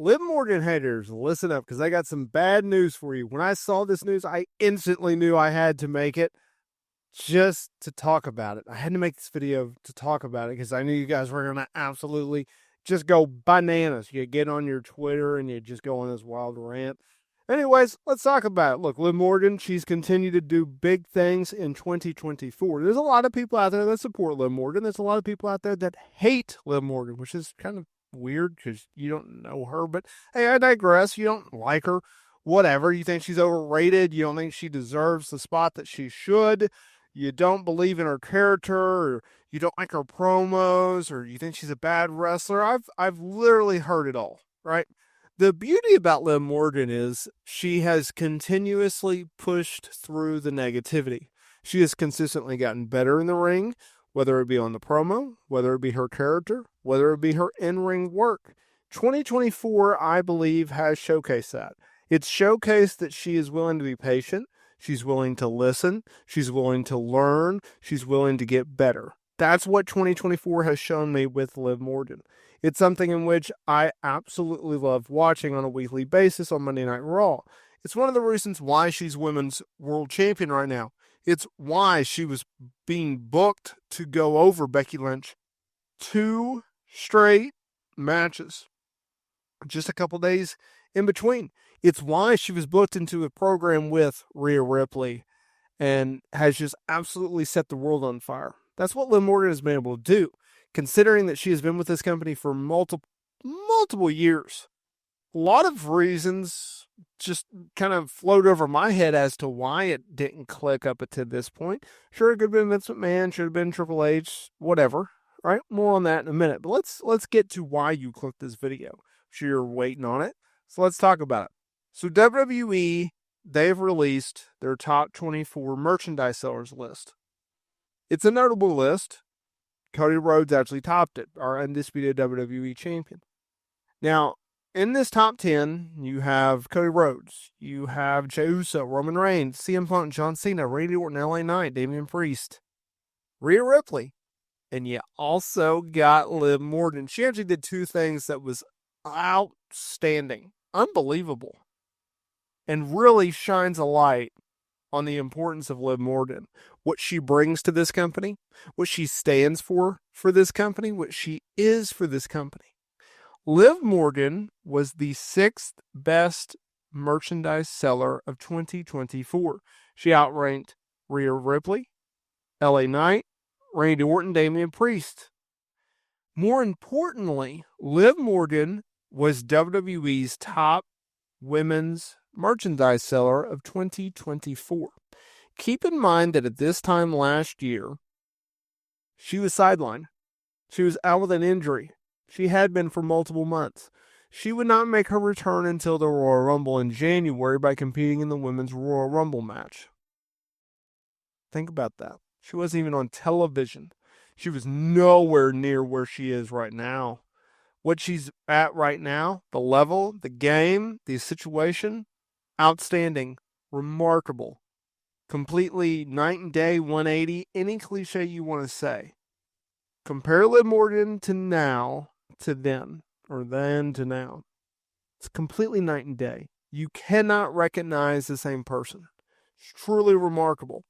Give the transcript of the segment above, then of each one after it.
Liv Morgan haters, listen up, because I got some bad news for you. When I saw this news, I instantly knew I had to make it just to talk about it. I had to make this video to talk about it because I knew you guys were going to absolutely just go bananas. You get on your Twitter and you just go on this wild rant. Anyways, let's talk about it. Look, Liv Morgan, she's continued to do big things in 2024. There's a lot of people out there that support Liv Morgan. There's a lot of people out there that hate Liv Morgan, which is kind of weird because you don't know her. But hey, I digress. You don't like her. Whatever. You think she's overrated. You don't think she deserves the spot that she should. You don't believe in her character, or you don't like her promos, or you think she's a bad wrestler. I've literally heard it all, right? The beauty about Liv Morgan is she has continuously pushed through the negativity. She has consistently gotten better in the ring, whether it be on the promo, whether it be her character, whether it be her in-ring work. 2024, I believe, has showcased that. It's showcased that she is willing to be patient. She's willing to listen. She's willing to learn. She's willing to get better. That's what 2024 has shown me with Liv Morgan. It's something in which I absolutely love watching on a weekly basis on Monday Night Raw. It's one of the reasons why she's women's world champion right now. It's why she was being booked to go over Becky Lynch 2 straight matches, just a couple days in between. It's why she was booked into a program with Rhea Ripley and has just absolutely set the world on fire. That's what Liv Morgan has been able to do, considering that she has been with this company for multiple years. A lot of reasons just kind of float over my head as to why it didn't click up to this point. Sure, it could have been Vince McMahon, should have been Triple H, whatever, right? More on that in a minute. But let's get to why you clicked this video. I'm sure you're waiting on it. So let's talk about it. So WWE, they've released their top 24 merchandise sellers list. It's a notable list. Cody Rhodes actually topped it, our undisputed WWE champion. Now, in this top 10, you have Cody Rhodes, you have Jey Uso, Roman Reigns, CM Punk, John Cena, Randy Orton, LA Knight, Damian Priest, Rhea Ripley, and you also got Liv Morgan. She actually did 2 things that was outstanding, unbelievable, and really shines a light on the importance of Liv Morgan, what she brings to this company, what she stands for this company, what she is for this company. Liv Morgan was the 6th best merchandise seller of 2024. She outranked Rhea Ripley, LA Knight, Randy Orton, Damian Priest. More importantly, Liv Morgan was WWE's top women's merchandise seller of 2024. Keep in mind that at this time last year, she was sidelined. She was out with an injury. She had been for multiple months. She would not make her return until the Royal Rumble in January by competing in the Women's Royal Rumble match. Think about that. She wasn't even on television. She was nowhere near where she is right now. What she's at right now, the level, the game, the situation, outstanding, remarkable, completely night and day, 180, any cliche you want to say. Compare Liv Morgan to now, to then, or then to now. It's completely night and day. You cannot recognize the same person. It's truly remarkable.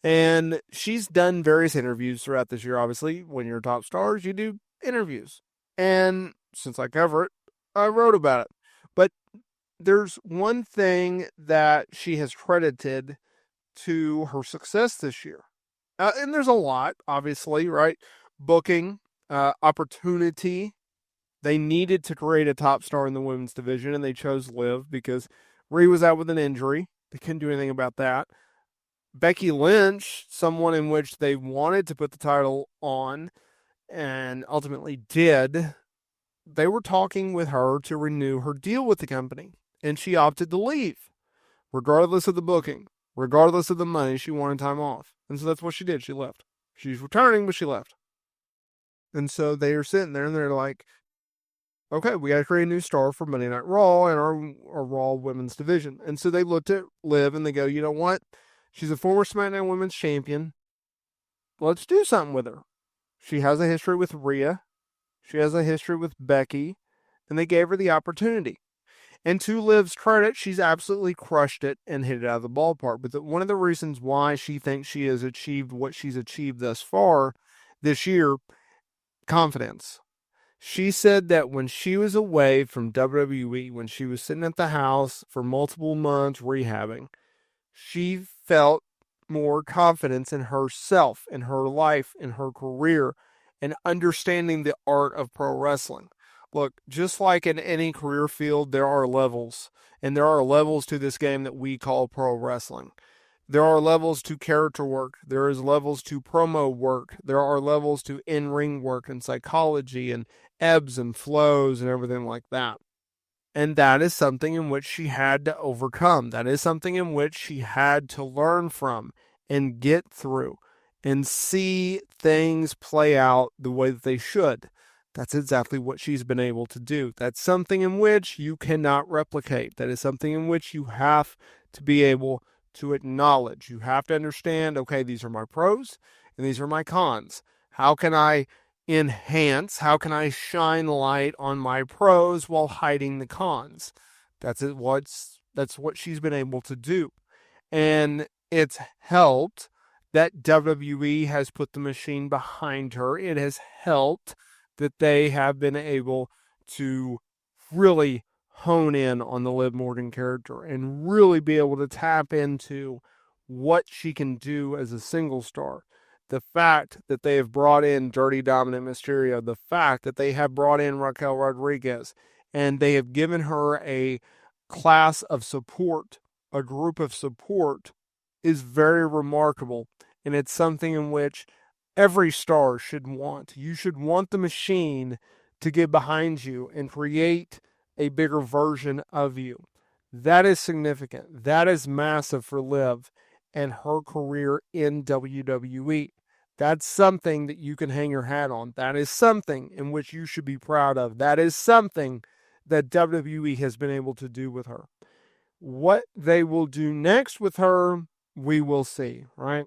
And she's done various interviews throughout this year, obviously. When you're top stars, you do interviews. And since I cover it, I wrote about it. But there's one thing that she has credited to her success this year. And there's a lot, obviously, right? Booking, opportunity. They needed to create a top star in the women's division, and they chose Liv because Rhea was out with an injury. They couldn't do anything about that. Becky Lynch, someone in which they wanted to put the title on and ultimately did, they were talking with her to renew her deal with the company, and she opted to leave, regardless of the booking, regardless of the money. She wanted time off, and so that's what she did. She left. She's returning, but she left. And so they are sitting there, and they're like, okay, we got to create a new star for Monday Night Raw and our Raw women's division. And so they looked at Liv, and they go, you know what? She's a former SmackDown Women's Champion. Let's do something with her. She has a history with Rhea. She has a history with Becky. and they gave her the opportunity. And to Liv's credit, she's absolutely crushed it and hit it out of the ballpark. But one of the reasons why she thinks she has achieved what she's achieved thus far this year, confidence. She said that when she was away from WWE, when she was sitting at the house for multiple months rehabbing, she felt more confidence in herself, in her life, in her career, and understanding the art of pro wrestling. Look, just like in any career field, there are levels, and there are levels to this game that we call pro wrestling. There are levels to character work. There is levels to promo work. There are levels to in-ring work and psychology and ebbs and flows and everything like that. And that is something in which she had to overcome. That is something in which she had to learn from and get through and see things play out the way that they should. That's exactly what she's been able to do. That's something in which you cannot replicate. That is something in which you have to be able to acknowledge. You have to understand, okay, these are my pros and these are my cons. How can I enhance? How can I shine light on my pros while hiding the cons? That's what she's been able to do. And it's helped that WWE has put the machine behind her. It has helped that they have been able to really hone in on the Liv Morgan character and really be able to tap into what she can do as a single star. The fact that they have brought in Dirty Dominant Mysterio, the fact that they have brought in Raquel Rodriguez, and they have given her a class of support, a group of support, is very remarkable. And it's something in which every star should want. You should want the machine to get behind you and create a bigger version of you. That is significant. That is massive for Liv and her career in WWE. That's something that you can hang your hat on. That is something in which you should be proud of. That is something that WWE has been able to do with her. What they will do next with her, we will see, right?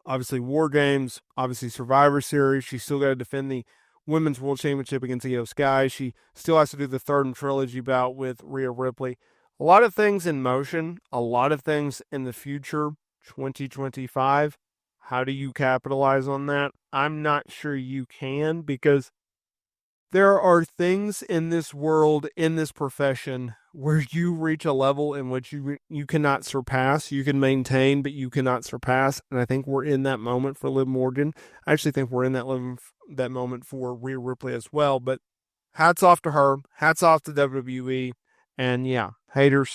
Obviously, War Games, obviously Survivor Series. She's still got to defend the Women's World Championship against Io Sky. She still has to do the third and trilogy bout with Rhea Ripley. A lot of things in motion, a lot of things in the future, 2025. How do you capitalize on that? I'm not sure you can, because there are things in this world, in this profession, where you reach a level in which you cannot surpass. You can maintain, but you cannot surpass. And I think we're in that moment for Liv Morgan. I actually think we're in that moment for Rhea Ripley as well. But hats off to her. Hats off to WWE. And yeah, haters,